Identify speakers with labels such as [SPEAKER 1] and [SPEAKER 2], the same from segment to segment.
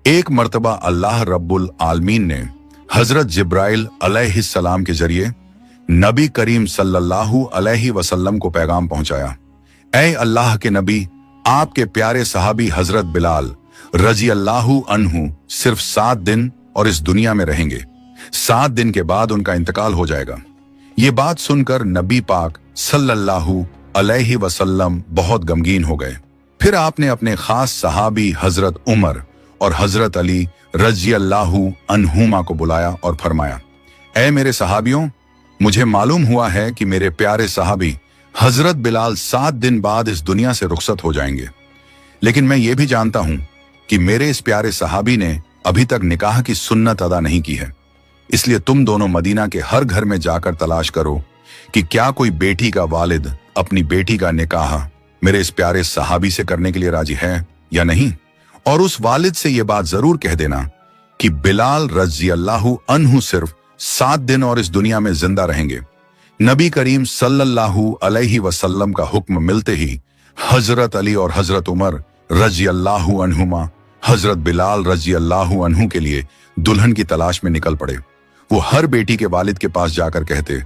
[SPEAKER 1] एक मर्तबा अल्लाह रब्बुल आलमीन ने हजरत जिब्राइल अलैहिस्सलाम के जरिए नबी करीम सल्लल्लाहु अलैहि वसल्लम को पैगाम पहुंचाया। ऐ अल्लाह के नबी, आपके प्यारे सहाबी हजरत बिलाल रजी अल्लाहु अन्हु सिर्फ 7 दिन और इस दुनिया में रहेंगे। 7 दिन के बाद उनका इंतकाल हो जाएगा। ये बात सुनकर नबी पाक सल्लल्लाहु अलैहि वसल्लम बहुत गमगीन हो गए। फिर आपने अपने खास सहाबी हजरत उमर और हजरत अली रजी अल्लाहु अन्हुमा को बुलाया और फरमाया, ऐ मेरे सहाबियों, मुझे मालूम हुआ है कि मेरे प्यारे सहाबी हजरत बिलाल 7 दिन बाद इस दुनिया से रुखसत हो जाएंगे, लेकिन मैं ये भी जानता हूं कि मेरे इस प्यारे सहाबी ने अभी तक निकाह की सुन्नत अदा नहीं की है। इसलिए तुम दोनों मदीना के हर घर में जाकर तलाश करो कि क्या कोई बेटी का वालिद अपनी बेटी का निकाह मेरे इस प्यारे सहाबी से करने के लिए राजी है या नहीं। और उस वालिद से यह बात जरूर कह देना कि बिलाल रजी अल्लाहु अन्हु सिर्फ 7 दिन और इस दुनिया में जिंदा रहेंगे। नबी करीम सल्लल्लाहु अलैहि वसल्लम का हुक्म मिलते ही हजरत अली और हजरत उमर रजी अल्लाहु अन्हुमा हजरत बिलाल रजी अल्लाहु अन्हु के लिए दुल्हन की तलाश में निकल पड़े। वो हर बेटी के वालिद के पास जाकर कहते,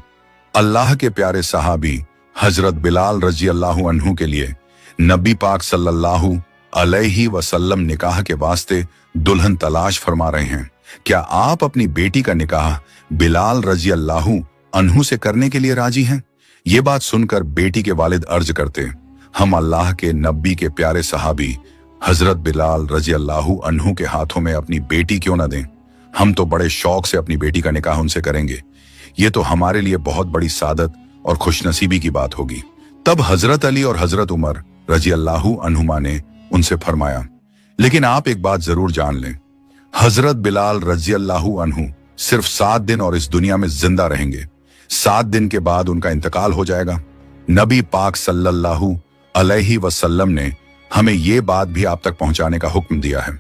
[SPEAKER 1] अल्लाह के प्यारे सहाबी हजरत बिलाल रजी अल्लाहु अन्हु के लिए नबी पाक सल्लल्लाहु अलैहि वसल्लम निकाह के वास्ते दुल्हन तलाश फरमा रहे हैं। क्या आप अपनी बेटी का निकाह बिलाल रजी अल्लाहु अन्हु से करने के लिए राजी हैं? ये बात सुनकर बेटी के वालिद अर्ज करते, हम अल्लाह के नबी के प्यारे सहाबी हजरत बिलाल रजी अल्लाहु अन्हु के हाथों में अपनी बेटी क्यों ना दें। हम तो बड़े शौक से अपनी बेटी का निकाह उनसे करेंगे। ये तो हमारे लिए बहुत बड़ी सादत और खुशनसीबी की बात होगी। तब हजरत अली और हजरत उमर रजी अल्लाहु अन्हुमा ने उनसे फरमाया, लेकिन आप एक बात जरूर जान लें, हजरत बिलाल रजी अल्लाहु अन्हु सिर्फ 7 दिन और इस दुनिया में जिंदा रहेंगे। 7 दिन के बाद उनका इंतकाल हो जाएगा। नबी पाक सल्लल्लाहु अलैहि वसल्लम ने हमें ये बात भी आप तक पहुंचाने का हुक्म दिया है।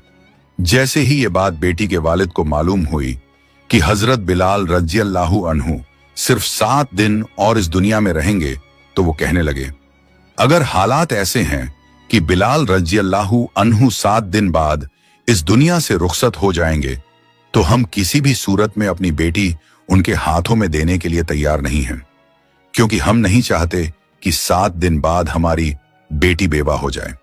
[SPEAKER 1] जैसे ही ये बात बेटी के वालिद को मालूम हुई कि हजरत बिलाल रजी अल्लाहु अन्हु सिर्फ 7 दिन और इस दुनिया में रहेंगे, तो वो कहने लगे, अगर हालात ऐसे हैं कि बिलाल रजी अल्लाहु अन्हु 7 दिन बाद इस दुनिया से रुखसत हो जाएंगे, तो हम किसी भी सूरत में अपनी बेटी उनके हाथों में देने के लिए तैयार नहीं हैं, क्योंकि हम नहीं चाहते कि 7 दिन बाद हमारी बेटी बेवा हो जाए।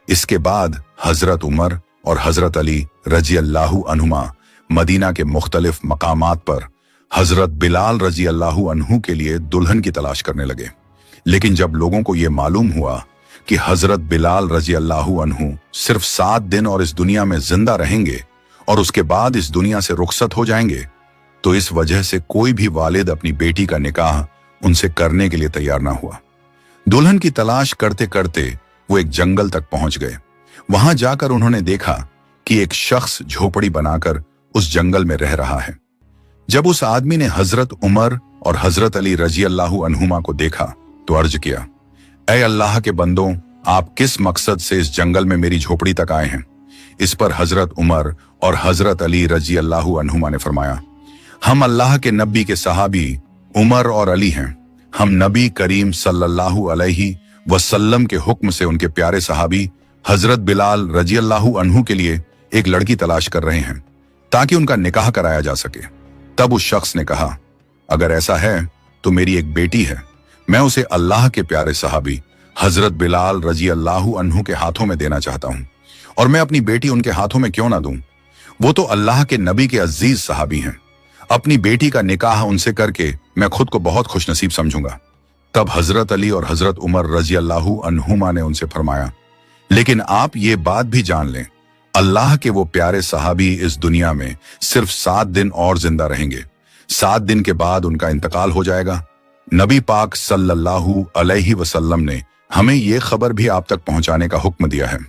[SPEAKER 1] इसके बाद हजरत उमर और हजरत अली रजी अल्लाहु अन्हुमा मदीना के मुख्तलिफ मकामात पर हजरत बिलाल रजी अल्लाहु अन्हु के लिए दुल्हन की तलाश करने लगे। लेकिन जब लोगों को यह मालूम हुआ कि हजरत बिलाल रजी अल्लाहु अन्हु सिर्फ 7 दिन और इस दुनिया में जिंदा रहेंगे और उसके बाद इस दुनिया से रुखसत हो जाएंगे, तो इस वजह से कोई भी वालिद अपनी बेटी का निकाह उनसे करने के लिए तैयार ना हुआ। दुल्हन की तलाश करते करते वो एक जंगल तक पहुंच गए। वहां जाकर उन्होंने देखा कि एक शख्स झोपड़ी बनाकर उस जंगल में रह रहा है। जब उस आदमी ने हजरत उमर और हजरत अली रजी अल्लाहु अन्हुमा को देखा तो अर्ज किया, ऐ अल्लाह के बंदों, आप किस मकसद से इस जंगल में मेरी झोपड़ी तक आए हैं? इस पर हजरत उमर और हजरत अली रजी अल्लाहु अन्हुमा ने फरमाया, हम अल्लाह के नबी के सहाबी उमर और अली हैं। हम नबी करीम सल्लल्लाहु अलैहि वसल्लम के हुक्म से उनके प्यारे सहाबी हजरत बिलाल रजी अल्लाहु अन्हु के लिए एक लड़की तलाश कर रहे हैं ताकि उनका निकाह कराया जा सके। तब उस शख्स ने कहा, अगर ऐसा है तो मेरी एक बेटी है, मैं उसे अल्लाह के प्यारे सहाबी हजरत बिलाल रजी अल्लाहु अन्हु के हाथों में देना चाहता हूं, और मैं अपनी बेटी उनके हाथों में क्यों ना दूं? वो तो अल्लाह के नबी के अजीज सहाबी हैं। अपनी बेटी का निकाह उनसे करके मैं खुद को बहुत खुशनसीब समझूंगा। तब हजरत अली और हजरत उमर रजी अल्लाहु अन्हुमा ने उनसे फरमाया, लेकिन आप ये बात भी जान लें, अल्लाह के वो प्यारे सहाबी इस दुनिया में सिर्फ 7 दिन और जिंदा रहेंगे। 7 दिन के बाद उनका इंतकाल हो जाएगा। नबी पाक सल्लल्लाहु अलैहि वसल्लम ने हमें ये खबर भी आप तक पहुंचाने का हुक्म दिया है।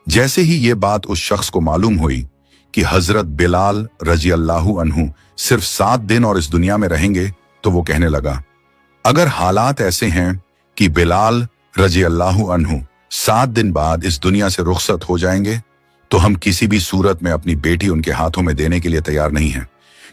[SPEAKER 1] जैसे ही ये बात उस शख्स को मालूम हुई कि हजरत बिलाल रजी अल्लाहु अन्हु सिर्फ 7 दिन और इस दुनिया में रहेंगे, तो वो कहने लगा, अगर हालात ऐसे हैं कि बिलाल रजी अल्लाहु अन्हु 7 दिन बाद इस दुनिया से रुखसत हो जाएंगे, तो हम किसी भी सूरत में अपनी बेटी उनके हाथों में देने के लिए तैयार नहीं हैं,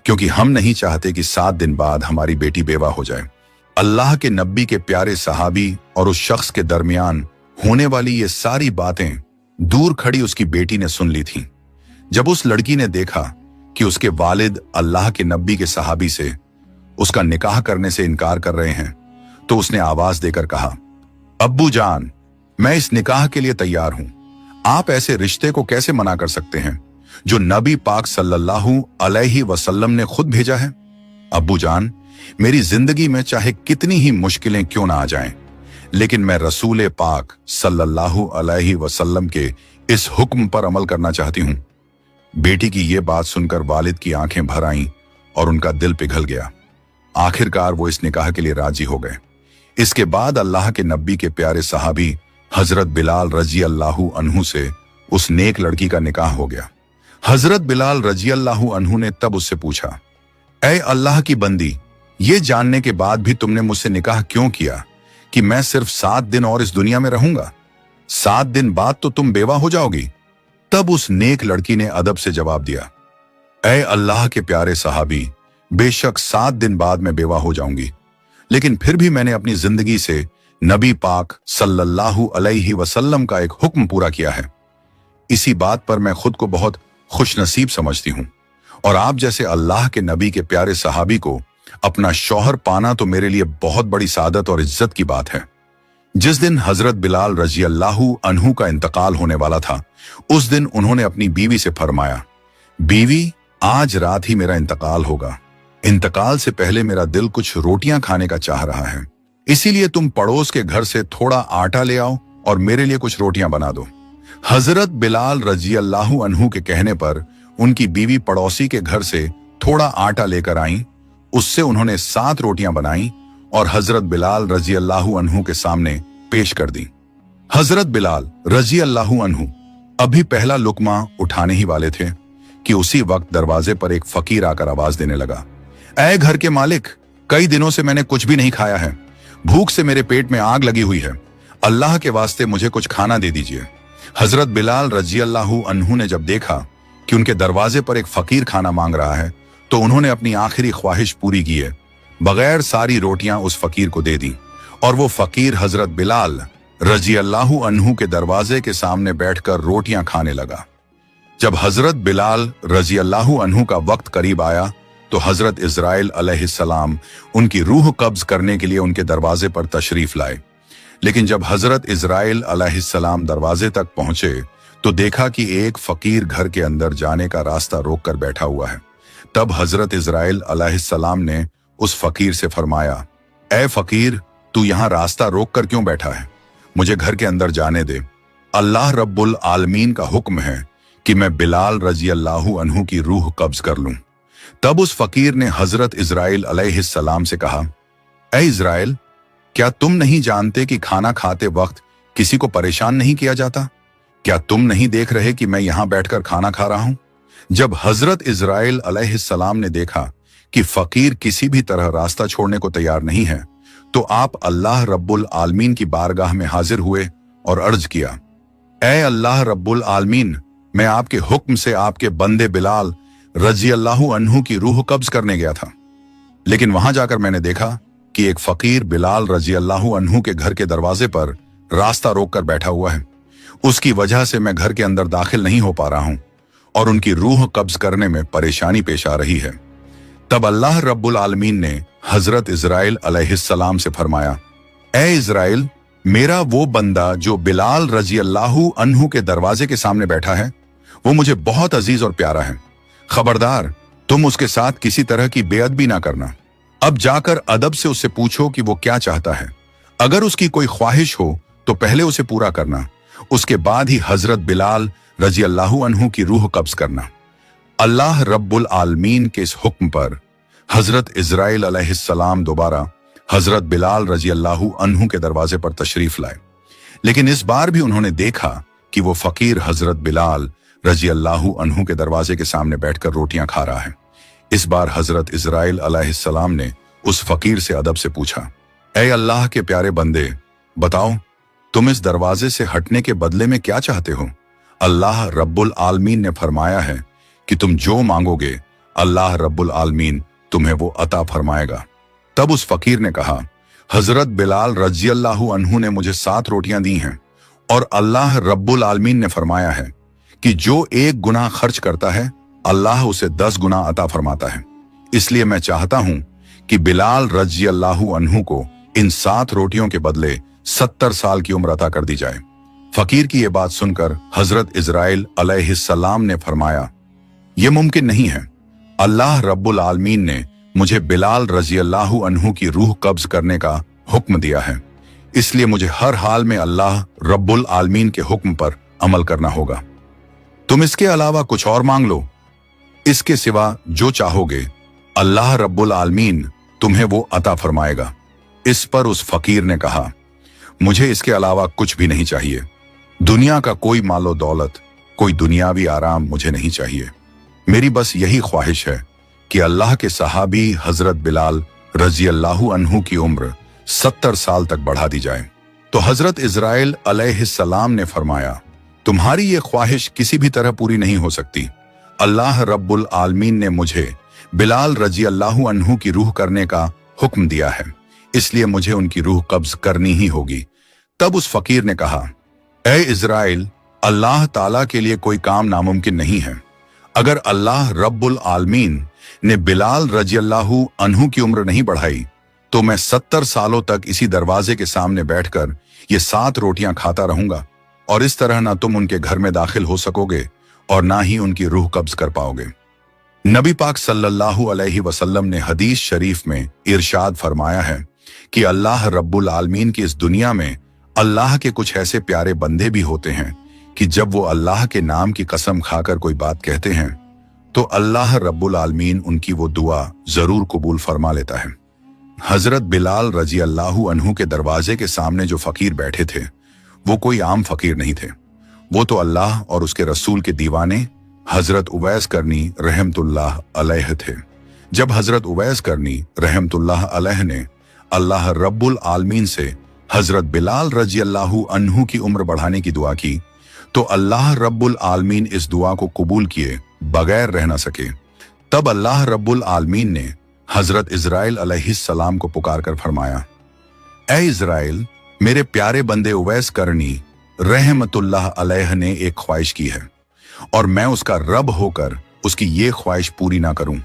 [SPEAKER 1] क्योंकि हम नहीं चाहते कि 7 दिन बाद हमारी बेटी बेवा हो जाए। अल्लाह के नबी के प्यारे सहाबी और उस शख्स के दरमियान होने वाली ये सारी बातें दूर खड़ी उसकी बेटी ने सुन ली थी। जब उस लड़की ने देखा कि उसके वालिद अल्लाह के नबी के सहाबी से उसका निकाह करने से इनकार कर रहे हैं, तो उसने आवाज देकर कहा, अब्बू जान, मैं इस निकाह के लिए तैयार हूं। आप ऐसे रिश्ते को कैसे मना कर सकते हैं जो नबी पाक सल्लल्लाहु अलैहि वसल्लम ने खुद भेजा है? अब्बू जान, मेरी जिंदगी में चाहे कितनी ही मुश्किलें क्यों ना आ जाएं, लेकिन मैं रसूल पाक सल्लल्लाहु अलैहि वसल्लम के इस हुक्म पर अमल करना चाहती हूं। बेटी की यह बात सुनकर वालिद की आंखें भर आईं और उनका दिल पिघल गया। आखिरकार वो इस निकाह के लिए राजी हो गए। इसके बाद अल्लाह के नबी के प्यारे सहाबी हजरत बिलाल रजी अल्लाहु अन्हु से उस नेक लड़की का निकाह हो गया। हजरत बिलाल रजी अल्लाहु अन्हु ने तब उससे पूछा, ऐ अल्लाह की बंदी, ये जानने के बाद भी तुमने मुझसे निकाह क्यों किया कि मैं सिर्फ 7 दिन और इस दुनिया में रहूंगा? 7 दिन बाद तो तुम बेवा हो जाओगी। तब उस नेक लड़की ने अदब से जवाब दिया, ऐ अल्लाह के प्यारे सहाबी, बेशक 7 दिन बाद मैं बेवा हो जाऊंगी, लेकिन फिर भी मैंने अपनी जिंदगी से नबी पाक सल्लल्लाहु अलैहि वसल्लम का एक हुक्म पूरा किया है। इसी बात पर मैं खुद को बहुत खुशनसीब समझती हूं, और आप जैसे अल्लाह के नबी के प्यारे सहाबी को अपना शौहर पाना तो मेरे लिए बहुत बड़ी सादत और इज्जत की बात है। जिस दिन हजरत बिलाल रजी अल्लाहु अन्हु का इंतकाल होने वाला था, उस दिन उन्होंने अपनी बीवी से फरमाया, बीवी, आज रात ही मेरा इंतकाल होगा। इंतकाल से पहले मेरा दिल कुछ रोटियां खाने का चाह रहा है, इसीलिए तुम पड़ोस के घर से थोड़ा आटा ले आओ और मेरे लिए कुछ रोटियां बना दो। हजरत बिलाल रजी अल्लाहु अन्हु के कहने पर उनकी बीवी पड़ोसी के घर से थोड़ा आटा लेकर आईं। उससे उन्होंने 7 रोटियां बनाई और हजरत बिलाल रजी अल्लाहु अन्हु के सामने पेश कर दी। हजरत बिलाल रजी अल्लाहु अन्हु अभी पहला लुकमा उठाने ही वाले थे कि उसी वक्त दरवाजे पर एक फकीर आकर आवाज देने लगा, ऐ घर के मालिक, कई दिनों से मैंने कुछ भी नहीं खाया है, भूख से मेरे पेट में आग लगी हुई है, अल्लाह के वास्ते मुझे कुछ खाना दे दीजिए। हजरत बिलाल रजी अल्लाहु अन्हु ने जब देखा कि उनके दरवाजे पर एक फकीर खाना मांग रहा है, तो उन्होंने अपनी आखिरी ख्वाहिश पूरी किए बगैर सारी रोटियां उस फकीर को दे दी, और वो फकीर हजरत बिलाल रजी अल्लाहु अन्हु के दरवाजे के सामने बैठकर रोटियां खाने लगा। जब हजरत बिलाल रजी अल्लाहु अन्हु का वक्त करीब आया, तो हजरत इजराइल अलैहिस्सलाम उनकी रूह कब्ज करने के लिए उनके दरवाजे पर तशरीफ लाए। लेकिन जब हजरत इजराइल अलैहिस्सलाम दरवाजे तक पहुंचे, तो देखा कि एक फकीर घर के अंदर जाने का रास्ता रोककर बैठा हुआ है। तब हजरत इजराइल अलैहिस्सलाम ने उस फकीर से फरमाया, ऐ फकीर, तू यहां रास्ता रोक कर क्यों बैठा है? मुझे घर के अंदर जाने दे। अल्लाह रब्बुल आलमीन का हुक्म है कि मैं बिलाल रजी अल्लाहु अन्हु की रूह कब्ज कर लूं। तब उस फकीर ने हजरत इजराइल अलैहिस्सलाम से कहा, ऐ इजराइल, क्या तुम नहीं जानते कि खाना खाते वक्त किसी को परेशान नहीं किया जाता? क्या तुम नहीं देख रहे कि मैं यहां बैठकर खाना खा रहा हूं? जब हजरत इजराइल अलैहिस्सलाम ने देखा कि फकीर किसी भी तरह रास्ता छोड़ने को तैयार नहीं है, तो आप अल्लाह रब्बुल आलमीन की बारगाह में हाजिर हुए और अर्ज किया, ऐ अल्लाह रब्बुल आलमीन, मैं आपके हुक्म से आपके बंदे बिलाल रजी अल्लाहु अन्हु की रूह कब्ज करने गया था, लेकिन वहां जाकर मैंने देखा कि एक फकीर बिलाल रजी अल्लाहु अन्हु के घर के दरवाजे पर रास्ता रोककर बैठा हुआ है। उसकी वजह से मैं घर के अंदर दाखिल नहीं हो पा रहा हूं और उनकी रूह कब्ज करने में परेशानी पेश आ रही है। तब अल्लाह रब्बुल आलमीन ने हजरत इजराइल अलैहिस्सलाम से फरमाया, ऐ इजराइल, मेरा वो बंदा जो बिलाल रजी अल्लाहु अन्हु के दरवाजे के सामने बैठा है, वो मुझे बहुत अजीज और प्यारा है। खबरदार, तुम उसके साथ किसी तरह की बेअदबी ना करना। अब जाकर अदब से उससे पूछो कि वो क्या चाहता है। अगर उसकी कोई ख्वाहिश हो तो पहले उसे पूरा करना, उसके बाद ही हजरत बिलाल रजी अल्लाहु अन्हु की रूह कब्ज करना। अल्लाह रब्बुल आलमीन के इस हुक्म पर हजरत इजराइल अलैहिस्सलाम दोबारा हजरत बिलाल रजी अल्लाहु अन्हु के दरवाजे पर तशरीफ लाए, लेकिन इस बार भी उन्होंने देखा कि वो फकीर हजरत बिलाल रजी अल्लाहु अन्हु के दरवाजे के सामने बैठकर रोटियां खा रहा है। इस बार हजरत इजराइल अलैहिस्सलाम ने उस फकीर से अदब से पूछा, ऐ अल्लाह के प्यारे बंदे, बताओ तुम इस दरवाजे से हटने के बदले में क्या चाहते हो? अल्लाह रब्बुल आलमीन ने फरमाया है कि तुम जो मांगोगे अल्लाह रब्बुल आलमीन तुम्हें वो अता फरमाएगा। तब उस फकीर ने कहा, हजरत बिलाल रजी अल्लाहु अन्हु ने मुझे 7 रोटियां दी हैं और अल्लाह रब्बुल आलमीन ने फरमाया है कि जो एक गुना खर्च करता है अल्लाह उसे 10 गुना अता फरमाता है। इसलिए मैं चाहता हूं कि बिलाल रजी अल्लाहु अन्हु को इन 7 रोटियों के बदले 70 साल की उम्र अता कर दी जाए। फकीर की यह बात सुनकर हजरत इजराइल अलैहिस्सलाम ने फरमाया, यह मुमकिन नहीं है। अल्लाह रब्बुल आलमीन ने मुझे बिलाल रजी अल्लाहु अन्हु की रूह कब्ज करने का हुक्म दिया है, इसलिए मुझे हर हाल में अल्लाह रब्बुल आलमीन के हुक्म पर अमल करना होगा। तुम इसके अलावा कुछ और मांग लो, इसके सिवा जो चाहोगे अल्लाह रब्बुल आलमीन तुम्हें वो अता फरमाएगा। इस पर उस फकीर ने कहा, मुझे इसके अलावा कुछ भी नहीं चाहिए। दुनिया का कोई मालो दौलत, कोई दुनियावी आराम मुझे नहीं चाहिए। मेरी बस यही ख्वाहिश है कि अल्लाह के सहाबी हजरत बिलाल रजी अल्लाहु अन्हु की उम्र 70 साल तक बढ़ा दी जाए। तो हजरत इजराइल अलैहिस्सलाम ने फरमाया, तुम्हारी ये ख्वाहिश किसी भी तरह पूरी नहीं हो सकती। अल्लाह रब्बुल आलमीन ने मुझे बिलाल रजी अल्लाहु अन्हु की रूह करने का हुक्म दिया है, इसलिए मुझे उनकी रूह कब्ज करनी ही होगी। तब उस फकीर ने कहा, ए इजराइल, अल्लाह ताला के लिए कोई काम नामुमकिन नहीं है। अगर अल्लाह रब्बुल आलमीन ने बिलाल रजी अल्लाहु अन्हु की उम्र नहीं बढ़ाई तो मैं 70 सालों तक इसी दरवाजे के सामने बैठकर ये 7 रोटियां खाता रहूंगा, और इस तरह ना तुम उनके घर में दाखिल हो सकोगे और ना ही उनकी रूह कब्ज कर पाओगे। नबी पाक सल्लल्लाहु अलैहि वसल्लम ने हदीस शरीफ में इरशाद फरमाया है कि अल्लाह रब्बुल आलमीन की इस दुनिया में अल्लाह के कुछ ऐसे प्यारे बंदे भी होते हैं कि जब वो अल्लाह के नाम की कसम खाकर कोई बात कहते हैं तो अल्लाह रब्बुल आलमीन उनकी वो दुआ जरूर कबूल फरमा लेता है। हजरत बिलाल रजी अल्लाहु अन्हु के दरवाजे के सामने जो फकीर बैठे थे वो कोई आम फकीर नहीं थे, वो तो अल्लाह और उसके रसूल के दीवाने हजरत उवैस करनी रहमतुल्लाह अलैह थे। जब हजरत उवैस करनी रहमतुल्लाह अलैह ने अल्लाह रब्बुल आलमीन से हजरत बिलाल रजी अल्लाहु अन्हु की उम्र बढ़ाने की दुआ की तो अल्लाह रब्बुल आलमीन इस दुआ को कबूल किए बगैर रह ना सके। तब अल्लाह रब्बुल आलमीन ने हजरत इजराइल अलैहिस्सलाम को पुकार कर फरमाया, ए इजराइल, मेरे प्यारे बंदे उवैस करनी रहमतुल्लाह अलैह ने एक ख्वाहिश की है और मैं उसका रब होकर उसकी ये ख्वाहिश पूरी ना करूं,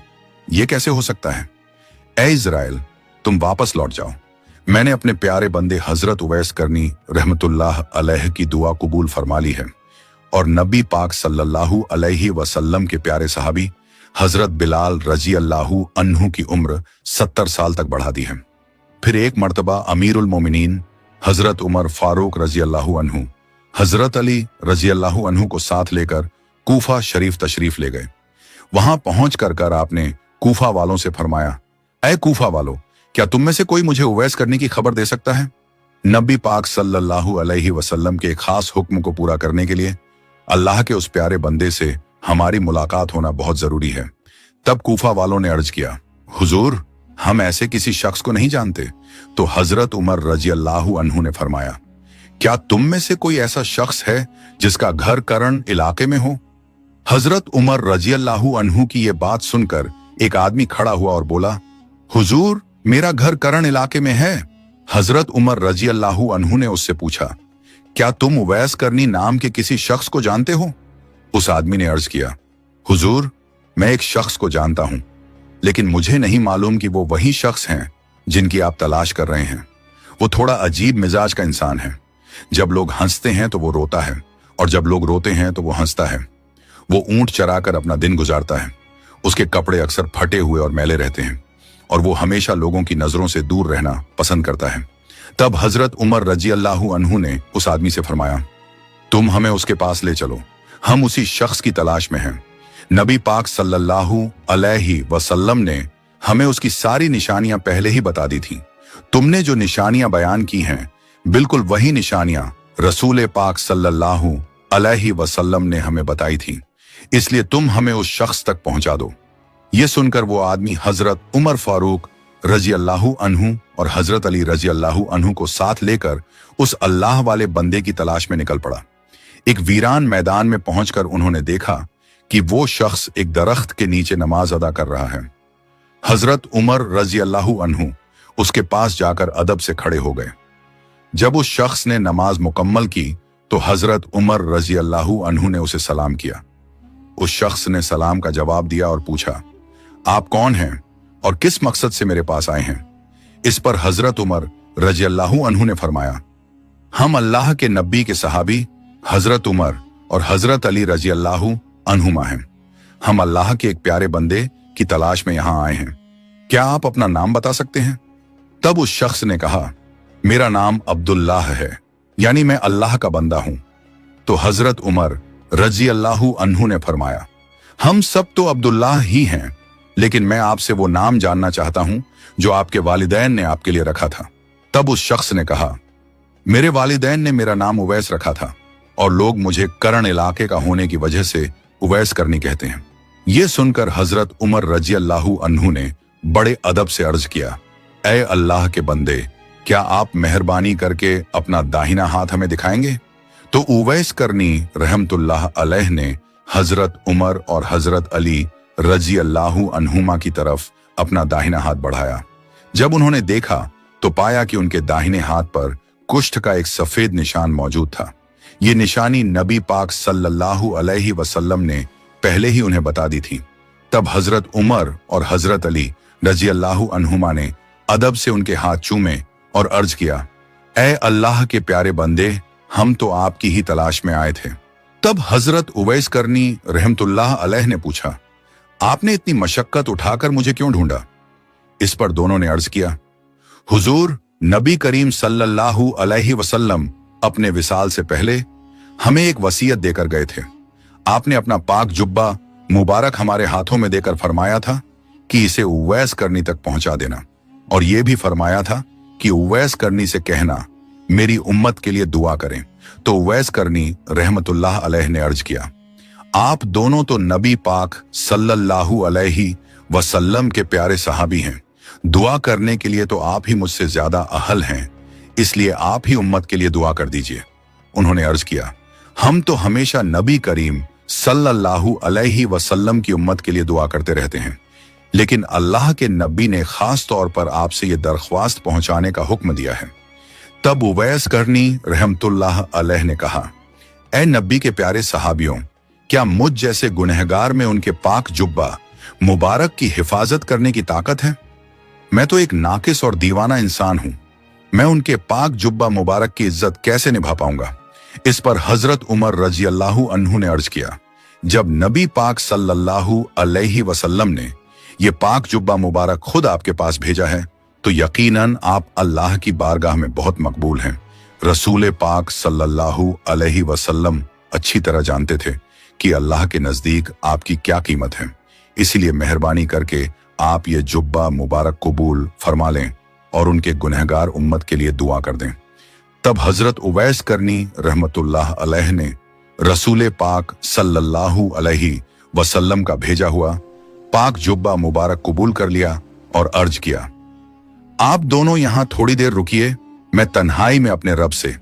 [SPEAKER 1] ये कैसे हो सकता है? ए इजराइल, तुम वापस लौट जाओ। मैंने अपने प्यारे बंदे हजरत उवैस करनी रहमतुल्लाह अलैह की दुआ कबूल फरमा ली है और नबी पाक सल्लल्लाहु अलैहि वसल्लम के प्यारे सहाबी हजरत बिलाल रजी अल्लाहु अन्हु की उम्र 70 साल तक बढ़ा दी है। फिर एक मर्तबा अमीरुल मोमिनीन हजरत उमर फारूक रजी अल्लाहु अन्हु हजरत अली रजी अल्लाहु अन्हु को साथ लेकर कूफा शरीफ तशरीफ ले गए। वहां पहुंच कर आपने कूफा वालों से फरमाया, ऐ कूफा वालों, क्या तुम में से कोई मुझे उवैस करने की खबर दे सकता है? नबी पाक सल्लल्लाहु अलैहि वसल्लम के एक खास हुक्म को पूरा करने के लिए अल्लाह के उस प्यारे बंदे से हमारी मुलाकात होना बहुत जरूरी है। तब कूफा वालों ने अर्ज किया, हुजूर, हम ऐसे किसी शख्स को नहीं जानते। तो हजरत उमर रजी अल्लाहु अन्हु ने फरमाया, क्या तुम में से कोई ऐसा शख्स है जिसका घर करण इलाके में हो? हजरत उमर रजी अल्लाहु अन्हु की यह बात सुनकर एक आदमी खड़ा हुआ और बोला, हुजूर, मेरा घर करण इलाके में है। हजरत उमर रजी अल्लाहु अन्हु ने उससे पूछा, क्या तुम उवैस करनी नाम के किसी शख्स को जानते हो? उस आदमी ने अर्ज किया, हुजूर, मैं एक शख्स को जानता हूं, लेकिन मुझे नहीं मालूम कि वो वही शख्स हैं जिनकी आप तलाश कर रहे हैं। वो थोड़ा अजीब मिजाज का इंसान है। जब लोग हंसते हैं तो वो रोता है और जब लोग रोते हैं तो वो हंसता है। वो ऊंट चराकर अपना दिन गुजारता है। उसके कपड़े अक्सर फटे हुए और मैले रहते हैं और वो हमेशा लोगों की नजरों से दूर रहना पसंद करता है। तब हजरत उमर रजी अल्लाहु अन्हु ने उस आदमी से फरमाया, तुम हमें उसके पास ले चलो, हम उसी शख्स की तलाश में हैं। नबी पाक सल्लल्लाहु अलैहि वसल्लम ने हमें उसकी सारी निशानियां पहले ही बता दी थी। तुमने जो निशानियां बयान की हैं, बिल्कुल वही निशानियां रसूल पाक सल्लल्लाहु अलैहि वसल्लम ने हमें बताई थी, इसलिए तुम हमें उस शख्स तक पहुंचा दो। ये सुनकर वो आदमी हजरत उमर फारूक रजी अल्लाहु अन्हु और हजरत अली रजी अल्लाहु अन्हु को साथ लेकर उस अल्लाह वाले बंदे की तलाश में निकल पड़ा। एक वीरान मैदान में पहुंचकर उन्होंने देखा कि वो शख्स एक दरख्त के नीचे नमाज अदा कर रहा है। हजरत उमर रजी अल्लाहु अन्हु उसके पास जाकर अदब से खड़े हो गए। जब उस शख्स ने नमाज मुकम्मल की तो हजरत उमर रजी अल्लाहु अन्हु ने उसे सलाम किया। उस शख्स ने सलाम का जवाब दिया और पूछा, आप कौन हैं और किस मकसद से मेरे पास आए हैं? इस पर हजरत उमर रजी अल्लाहु अन्हु ने फरमाया, हम अल्लाह के नबी के सहाबी हजरत उमर और हजरत अली रजी अल्लाहु अन्हुमा हैं। हम अल्लाह के एक प्यारे बंदे की तलाश में यहां आए हैं। क्या आप अपना नाम बता सकते हैं? तब उस शख्स ने कहा, मेरा नाम अब्दुल्लाह है, यानी मैं अल्लाह का बंदा हूं। तो हजरत उमर रजी अल्लाहु अन्हु ने फरमाया, हम सब तो अब्दुल्लाह ही हैं, लेकिन मैं आपसे वो नाम जानना चाहता हूं जो आपके वालिदैन ने आपके लिए रखा था। तब उस शख्स ने कहा, मेरे वालिदैन ने मेरा नाम उवैस रखा था और लोग मुझे करण इलाके का होने की वजह से उवैस करनी कहते हैं। यह सुनकर हजरत उमर रजी अल्लाहु अन्हु ने बड़े अदब से अर्ज किया, ऐ अल्लाह के बंदे, क्या आप मेहरबानी करके अपना दाहिना हाथ हमें दिखाएंगे? तो उवैस करनी रहमतुल्लाह अलैह ने हजरत उमर और हजरत अली रजी अल्लाहु अन्हुमा की तरफ अपना दाहिना हाथ बढ़ाया। जब उन्होंने देखा तो पाया कि उनके दाहिने हाथ पर कुष्ठ का एक सफेद निशान मौजूद था। ये निशानी नबी पाक सल्लल्लाहु अलैहि वसल्लम ने पहले ही उन्हें बता दी थी। तब हजरत उमर और हजरत अली रजी अल्लाहु अन्हुमा ने अदब से उनके हाथ चूमे और अर्ज किया, ऐ अल्लाह के प्यारे बंदे, हम तो आपकी ही तलाश में आए थे। तब हजरत उवैस करनी रहमतुल्लाह अलैह ने पूछा, आपने इतनी मशक्कत उठाकर मुझे क्यों ढूंढा? इस पर दोनों ने अर्ज किया, हुजूर, नबी करीम सल्लल्लाहु अलैहि वसल्लम अपने विसाल से पहले हमें एक वसीयत देकर गए थे। आपने अपना पाक जुब्बा मुबारक हमारे हाथों में देकर फरमाया था कि इसे उवैस करनी तक पहुंचा देना, और यह भी फरमाया था कि उवैस करनी से कहना मेरी उम्मत के लिए दुआ करें। तो उवैस करनी रहमतुल्लाह अलैह ने अर्ज किया, आप दोनों तो नबी पाक सल्लल्लाहु अलैहि वसल्लम के प्यारे सहाबी हैं। दुआ करने के लिए तो आप ही मुझसे ज्यादा अहल हैं, इसलिए आप ही उम्मत के लिए दुआ कर दीजिए। उन्होंने अर्ज किया, हम तो हमेशा नबी करीम सल्लल्लाहु अलैहि वसल्लम की उम्मत के लिए दुआ करते रहते हैं, लेकिन अल्लाह के नबी ने खास तौर पर आपसे ये दरख्वास्त पहुंचाने का हुक्म दिया है। तब उवैस करनी रहमतुल्लाह अलैह ने कहा, ऐ नबी के प्यारे सहाबियों, क्या मुझ जैसे गुनहगार में उनके पाक जुब्बा मुबारक की हिफाजत करने की ताकत है? मैं तो एक नाकिस और दीवाना इंसान हूं, मैं उनके पाक जुब्बा मुबारक की इज्जत कैसे निभा पाऊंगा? इस पर हजरत उमर रजी अल्लाहु अन्हु ने अर्ज किया, जब नबी पाक सल्लल्लाहु अलैहि वसल्लम ने ये पाक जुब्बा मुबारक खुद आपके पास भेजा है तो यकीनन आप अल्लाह की बारगाह में बहुत मकबूल हैं। रसूल पाक सल्लल्लाहु अलैहि वसल्लम अच्छी तरह जानते थे कि अल्लाह के नजदीक आपकी क्या कीमत है, इसीलिए मेहरबानी करके आप ये जुब्बा मुबारक कबूल फरमा लें और उनके गुनहगार उम्मत के लिए दुआ कर दें। तब हजरत उवैस करनी रहमतुल्लाह अलैह ने रसूल पाक सल्लल्लाहु अलैहि वसल्लम का भेजा हुआ पाक जुब्बा मुबारक कबूल कर लिया और अर्ज किया, आप दोनों यहां थोड़ी देर रुकिए, मैं तन्हाई में अपने रब से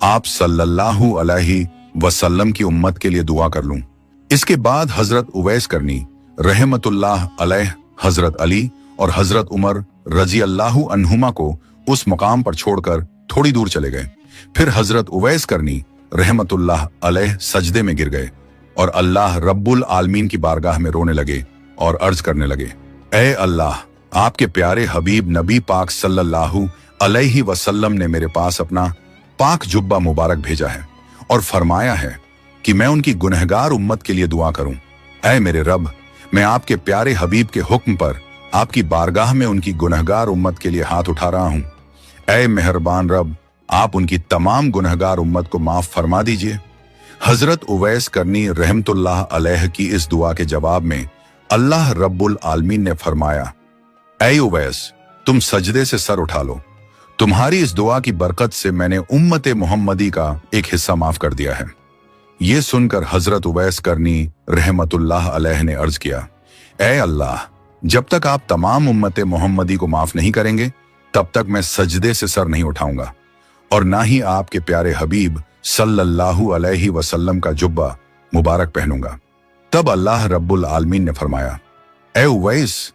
[SPEAKER 1] आप सल्लल्लाहु अलैहि वसल्लम की उम्मत के लिए दुआ कर लूं। इसके बाद हजरत उवैस करनी रहमतुल्लाह अलैह हजरत अली और हजरत उमर रजी अल्लाहु अन्हुमा को उस मुकाम पर छोड़कर थोड़ी दूर चले गए। फिर हजरत उवैस करनी रहमतुल्लाह अलैह सजदे में गिर गए और अल्लाह रब्बुल आलमीन की बारगाह में रोने लगे और अर्ज करने लगे, ऐ अल्लाह, आपके प्यारे हबीब नबी पाक सल्लल्लाहु अलैहि वसल्लम ने मेरे पास अपना पाक जुब्बा मुबारक भेजा है और फरमाया है कि मैं उनकी गुनहगार उम्मत के लिए दुआ करूं। ऐ मेरे रब, मैं आपके प्यारे हबीब के हुक्म पर आपकी बारगाह में उनकी गुनहगार उम्मत के लिए हाथ उठा रहा हूं। ऐ मेहरबान रब, आप उनकी तमाम गुनहगार उम्मत को माफ फरमा दीजिए। हजरत उवैस करनी रहमतुल्लाह अलैह की इस दुआ के जवाब में अल्लाह रब्बुल आलमीन ने फरमाया, ऐ उवैस, तुम सजदे से सर उठा लो, तुम्हारी इस दुआ की बरकत से मैंने उम्मत मोहम्मदी का एक हिस्सा माफ कर दिया है। ये सुनकर हजरत उवैस करनी रहमतुल्लाह अलैह ने अर्ज किया, ऐ अल्लाह, जब तक आप तमाम उम्मत मोहम्मदी को माफ नहीं करेंगे तब तक मैं सजदे से सर नहीं उठाऊंगा और ना ही आपके प्यारे हबीब सल्लल्लाहु अलैहि वसल्लम का जुब्बा मुबारक पहनूंगा। तब अल्लाह रब्बुल आलमीन ने फरमाया, ऐ उवैस,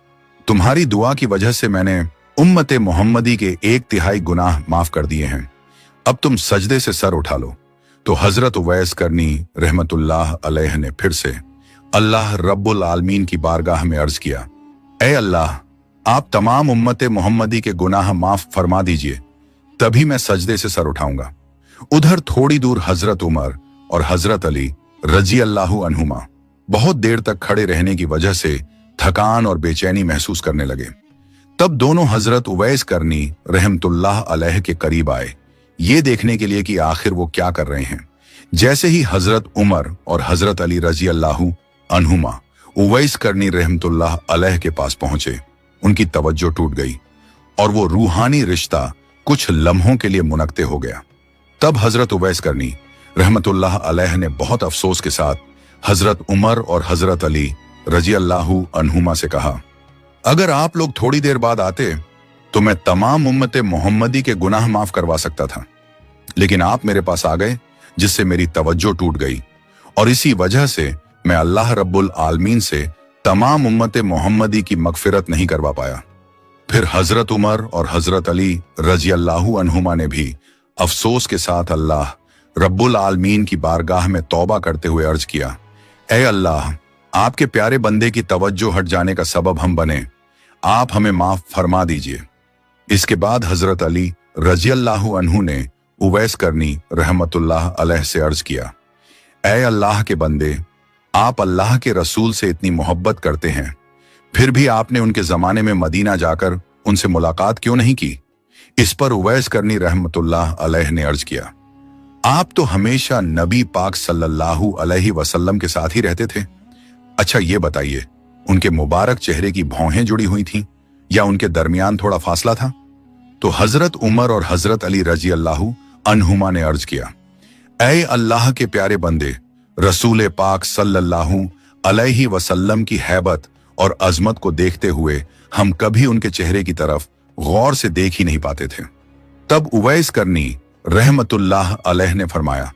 [SPEAKER 1] तुम्हारी दुआ की वजह से मैंने उम्मत मोहम्मदी के 1/3 गुनाह माफ कर दिए हैं, अब तुम सजदे से सर उठा लो। तो हजरत उवैस करनी रहमतुल्लाह अलैह ने फिर से अल्लाह रब्बुल आलमीन की बारगाह में अर्ज किया, ए अल्लाह, आप तमाम उम्मत मोहम्मदी के गुनाह माफ फरमा दीजिए, तभी मैं सजदे से सर उठाऊंगा। उधर थोड़ी दूर हजरत उमर और हजरत अली रजी अल्लाहु अन्हुमा बहुत देर तक खड़े रहने की वजह से थकान और बेचैनी महसूस करने लगे। तब दोनों हजरत उवैस करनी रहमतुल्लाह अलैह के करीब आए, ये देखने के लिए कि आखिर वो क्या कर रहे हैं। जैसे ही हजरत उमर और हजरत अली रजी अल्लाहु अन्हुमा उवैस करनी रहमतुल्लाह अलैह के पास पहुंचे, उनकी तवज्जो टूट गई और वो रूहानी रिश्ता कुछ लम्हों के लिए मुनक्ते हो गया। तब हजरत उवैस करनी रहमतुल्लाह अलैह ने बहुत अफसोस के साथ हजरत उमर और हजरत अली रजी अल्लाहु अन्हुमा से कहा, अगर आप लोग थोड़ी देर बाद आते तो मैं तमाम उम्मत मोहम्मदी के गुनाह माफ करवा सकता था, लेकिन आप मेरे पास आ गए जिससे मेरी तवज्जो टूट गई और इसी वजह से मैं अल्लाह रब्बुल आलमीन से तमाम उम्मत मोहम्मदी की मगफिरत नहीं करवा पाया। फिर हजरत उमर और हजरत अली रजी अल्लाहु अन्हुमा ने भी अफसोस के साथ अल्लाह रब्बुल आलमीन की बारगाह में तौबा करते हुए अर्ज किया, ए अल्लाह, आपके प्यारे बंदे की तवज्जो हट जाने का सबब हम बने, आप हमें माफ फरमा दीजिए। इसके बाद हजरत अली रजी अल्लाहु अन्हु ने उवैस करनी रहमतुल्लाह अलैह से अर्ज किया, ए अल्लाह के बंदे, आप अल्लाह के रसूल से इतनी मोहब्बत करते हैं, फिर भी आपने उनके जमाने में मदीना जाकर उनसे मुलाकात क्यों नहीं की? इस पर उवैस करनी रहमतुल्लाह अलैह ने अर्ज किया, आप तो हमेशा नबी पाक सल्लल्लाहु अलैहि वसल्लम के साथ ही रहते थे। अच्छा ये बताइए, उनके मुबारक चेहरे की भौहें जुड़ी हुई थीं या उनके दरमियान थोड़ा फासला था? तो हजरत उमर और हजरत अली रजी अल्लाहु अन्हुमा ने अर्ज किया, ऐ अल्लाह के प्यारे बंदे, रसूल पाक सल्लल्लाहु अलैहि वसल्लम की हैबत और अजमत को देखते हुए हम कभी उनके चेहरे की तरफ गौर से देख ही नहीं पाते थे। तब उवैस करनी रहमतुल्लाह अलैह ने फरमाया,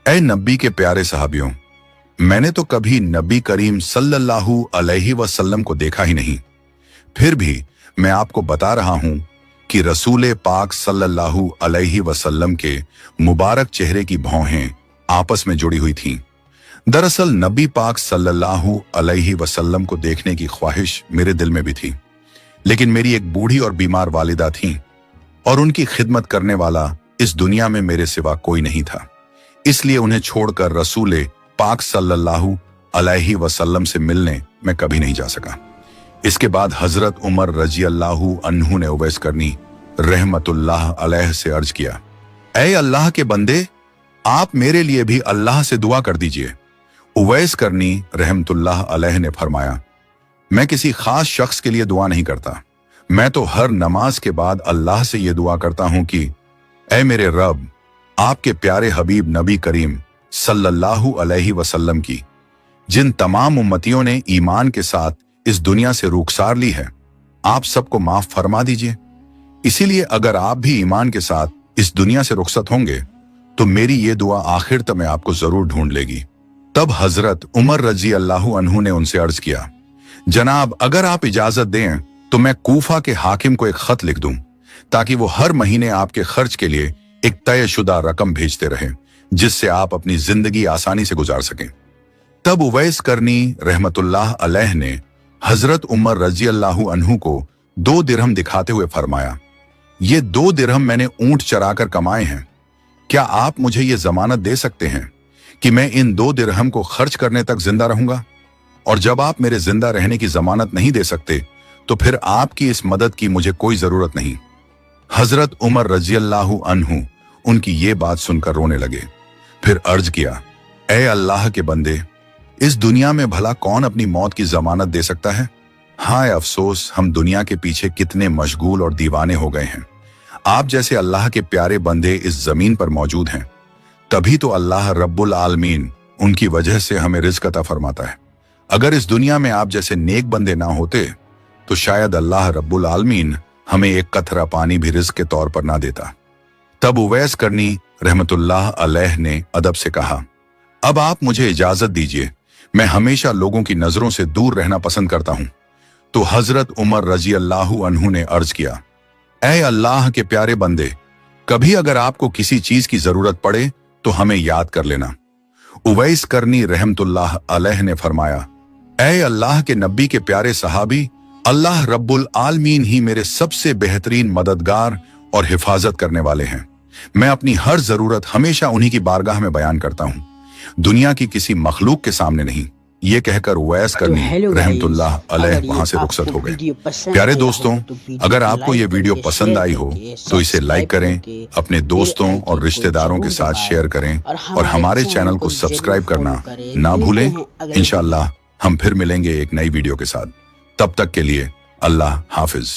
[SPEAKER 1] ऐ नबी के प्यारे सहाबियों, मैंने तो कभी नबी करीम सल्लल्लाहु अलैहि वसल्लम को देखा ही नहीं, फिर भी मैं आपको बता रहा हूं कि रसूल पाक सल्लल्लाहु अलैहि वसल्लम के मुबारक चेहरे की भौहें आपस में जुड़ी हुई थीं। दरअसल नबी पाक सल्लल्लाहु अलैहि वसल्लम को देखने की ख्वाहिश मेरे दिल में भी थी, लेकिन मेरी एक बूढ़ी और बीमार वालिदा थीं और उनकी खिदमत करने वाला इस दुनिया में मेरे सिवा कोई नहीं था, इसलिए उन्हें छोड़कर रसूल पाक सल्लल्लाहु अलैहि वसल्लम से मिलने मैं कभी नहीं जा सका। इसके बाद हजरत उमर रजी अल्लाहु अन्हु ने उवैस करनी रहमतुल्लाह अलैह से अर्ज किया, ऐ अल्लाह के बंदे, आप मेरे लिए भी अल्लाह से दुआ कर दीजिए। उवैस करनी रहमतुल्लाह अलैह ने फरमाया, मैं किसी खास शख्स के लिए दुआ नहीं करता, मैं तो हर नमाज के बाद अल्लाह से यह दुआ करता हूं कि ऐ मेरे रब, आपके प्यारे हबीब नबी करीम सल्लल्लाहु अलैहि वसल्लम की जिन तमाम उम्मतियों ने ईमान के साथ इस दुनिया से रुखसार ली है, आप सबको माफ फरमा दीजिए। इसीलिए अगर आप भी ईमान के साथ इस दुनिया से रुखसत होंगे तो मेरी ये दुआ आखिर तक में आपको जरूर ढूंढ लेगी। तब हजरत उमर रजी अल्लाहु अन्हु ने उनसे अर्ज किया, जनाब, अगर आप इजाजत दें तो मैं कूफा के हाकिम को एक खत लिख दूं ताकि वो हर महीने आपके खर्च के लिए एक तयशुदा रकम भेजते रहें, जिससे आप अपनी जिंदगी आसानी से गुजार सकें। तब उवैस करनी रहमतुल्लाह अलैह ने हजरत उमर रजी अल्लाहु अन्हु को 2 दिरहम दिखाते हुए फरमाया, ये 2 दिरहम मैंने ऊंट चराकर कमाए हैं, क्या आप मुझे ये जमानत दे सकते हैं कि मैं इन 2 दिरहम को खर्च करने तक जिंदा रहूंगा? और जब आप मेरे जिंदा रहने की जमानत नहीं दे सकते तो फिर आपकी इस मदद की मुझे कोई जरूरत नहीं। हजरत उमर रजी अल्लाहु अन्हु उनकी ये बात सुनकर रोने लगे, फिर अर्ज किया, ऐ अल्लाह के बंदे, इस दुनिया में भला कौन अपनी मौत की जमानत दे सकता है? हाय अफसोस, हम दुनिया के पीछे कितने मशगूल और दीवाने हो गए हैं। आप जैसे अल्लाह के प्यारे बंदे इस जमीन पर मौजूद हैं, तभी तो अल्लाह रब्बुल आलमीन उनकी वजह से हमें रिज़्क़ अता फरमाता है। अगर इस दुनिया में आप जैसे नेक बंदे ना होते तो शायद अल्लाह रब्बुल आलमीन हमें एक कतरा पानी भी रिज़्क़ के तौर पर ना देता। तब उवैस करनी रहमतुल्लाह अलैह ने अदब से कहा, अब आप मुझे इजाजत दीजिए, मैं हमेशा लोगों की नजरों से दूर रहना पसंद करता हूं। तो हजरत उमर रजी अल्लाहु अन्हु ने अर्ज किया, ऐ अल्लाह के प्यारे बंदे, कभी अगर आपको किसी चीज की जरूरत पड़े तो हमें याद कर लेना। उवैस करनी रहमतुल्लाह अलैह ने फरमाया, ऐ अल्लाह के नबी के प्यारे सहाबी, अल्लाह रब्बुल आलमीन ही मेरे सबसे बेहतरीन मददगार और हिफाजत करने वाले हैं। मैं अपनी हर जरूरत हमेशा उन्हीं की बारगाह में बयान करता हूँ, दुनिया की किसी मखलूक के सामने नहीं। ये कहकर उवैस करनी रहमतुल्लाह अलैह वहां से रुखसत हो गए। प्यारे दोस्तों, अगर आपको ये वीडियो पसंद आई हो तो इसे लाइक करें, अपने दोस्तों और रिश्तेदारों के साथ शेयर करें और हमारे चैनल को सब्सक्राइब करना ना भूलें। इंशाअल्लाह हम फिर मिलेंगे एक नई वीडियो के साथ। तब तक के लिए अल्लाह हाफिज।